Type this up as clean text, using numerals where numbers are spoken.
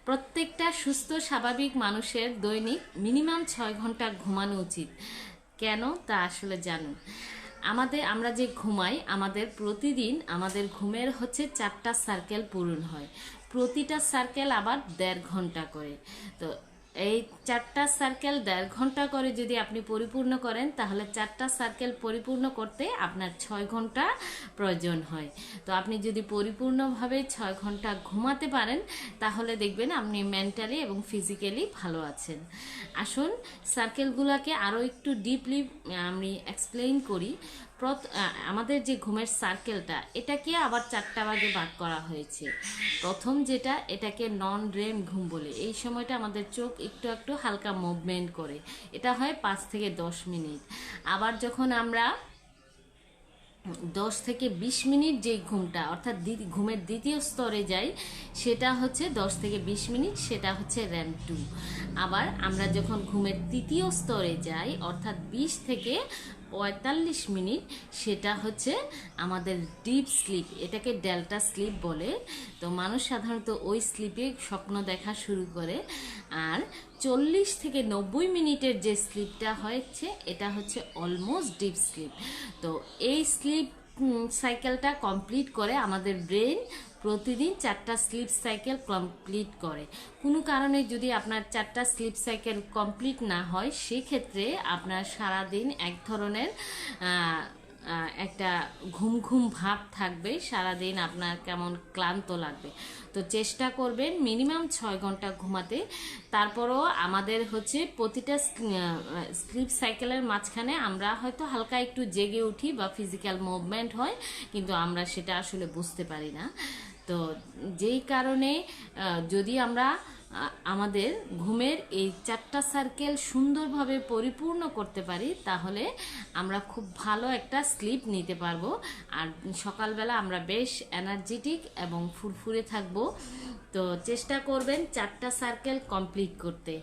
প্রত্যেকটা সুস্থ স্বাভাবিক মানুষের দৈনিক মিনিমাম 6 ঘন্টা ঘুমানো উচিত। কেন তা আসলে জানুন। আমরা যে ঘুমাই, আমাদের প্রতিদিন আমাদের ঘুমের হচ্ছে 4টা সার্কেল পূরণ হয়। প্রতিটা সার্কেল আবার 1.5 ঘন্টা করে। তো এই 4টা সার্কেল 1.5 ঘন্টা করে যদি আপনি পরিপূর্ণ করেন, তাহলে 4টা সার্কেল পরিপূর্ণ করতে আপনার 6 ঘন্টা প্রয়োজন হয়। তো আপনি যদি পরিপূর্ণভাবে 6 ঘন্টা ঘুমাতে পারেন, তাহলে দেখবেন আপনি মেন্টালি এবং ফিজিক্যালি ভালো আছেন। আসুন সার্কেলগুলোকে আরও একটু ডিপলি আমি এক্সপ্লেইন করি। আমাদের যে ঘুমের সার্কেলটা, এটাকে আবার 4টা ভাগে ভাগ করা হয়েছে। প্রথম যেটা, এটাকে নন রেম ঘুম বলে। এই সময়টা আমাদের চোখ একটু একটু হালকা মুভমেন্ট করে, এটা হয় 5 থেকে 10 মিনিট। আবার যখন আমরা 10 থেকে 20 মিনিট যে ঘুমটা, অর্থাৎ ঘুমের দ্বিতীয় স্তরে যাই, সেটা হচ্ছে 10 থেকে 20 মিনিট, সেটা হচ্ছে র্যাম 2। আবার আমরা যখন ঘুমের তৃতীয় স্তরে যাই, অর্থাৎ 20 থেকে 45 মিনিট, সেটা হচ্ছে আমাদের ডিপ স্লিপ, এটাকে ডেল্টা স্লিপ বলে। তো মানুষ সাধারণত ওই স্লিপে স্বপ্ন দেখা শুরু করে। আর 40 থেকে 90 মিনিটের যে স্লিপটা হয়েছে, এটা হচ্ছে অলমোস্ট ডিপ স্লিপ। তো এই স্লিপ সাইকেলটা কমপ্লিট করে আমাদের ব্রেন প্রতিদিন 4টা স্লিপ সাইকেল কমপ্লিট করে। কোনো কারণে যদি আপনার 4টা স্লিপ সাইকেল কমপ্লিট না হয়, সেক্ষেত্রে আপনার সারাদিন এক ধরনের একটা ঘুম ঘুম ভাব থাকবে, সারাদিন আপনার কেমন ক্লান্ত লাগবে। তো চেষ্টা করবেন মিনিমাম 6 ঘন্টা ঘুমাতে। তারপরও আমাদের হচ্ছে প্রতিটা স্লিপ সাইকেলের মাঝখানে আমরা হয়তো হালকা একটু জেগে উঠি বা ফিজিক্যাল মুভমেন্ট হয়, কিন্তু আমরা সেটা আসলে বুঝতে পারি না। তো যেই কারণে যদি আমরা আমাদের ঘুমের এই 4টা সার্কেল সুন্দরভাবে পরিপূর্ণ করতে পারি, তাহলে আমরা খুব ভালো একটা স্লিপ নিতে পারবো। আর সকালবেলা আমরা বেশ এনার্জেটিক এবং ফুরফুরে থাকবো। তো চেষ্টা করবেন 4টা সার্কেল কমপ্লিট করতে।